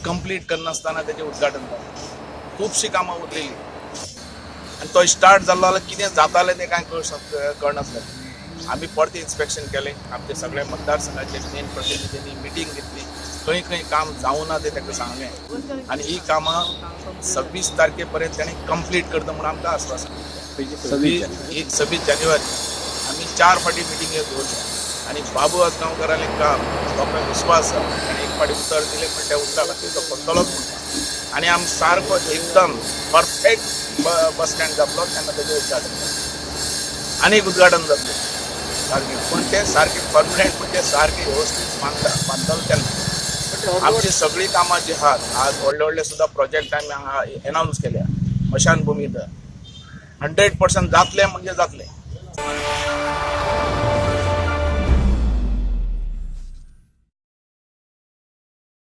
Complete करनासतना तेजें उद्घाटन जालें. खुबशीं कामां उरलेलीं आनी तो स्टार्ट जाल्लो जाल्यार कितें जातालें तें कांय कळनासलें. आमी परतें इन्स्पेक्शन केलें. आमच्या सगळ्या मतदारसंघाचे मेन प्रतिनिधींनी मिटींग घेतली. खंय खंय काम जावं ना तें ताका सांगलें आनी ही कामां 26 तारखे पर्यंत ताणें कंप्लीट करता म्हणून आमकां आश्वासन दिलें. 26 जानेवारी आमी 4 फावटी मिटींग दवरल्या आनी बाबू आजगांवकारालें काम लोकांक विश्वास आसा आनी एक फावटी उतर दिलें म्हणजे त्या उतरा खातीर तो करतलोच म्हणटा आनी आमी सारको एकदम परफेक्ट बस स्टँड जातलो तेन्ना तेजें उद्घाटन जातलें. आनीक उद्घाटन जातलें सारकें पूण तें सारकें परमनंट म्हणजे सारकें वेवस्थीत बांदतलो तेन्ना. आमची सगळीं कामां जी आहात आज व्हडले व्हडले सुद्दां प्रोजेक्ट आमी हांगा एनावन्स केल्या. मशान भुमी 100% जातलें म्हणजे जातलें.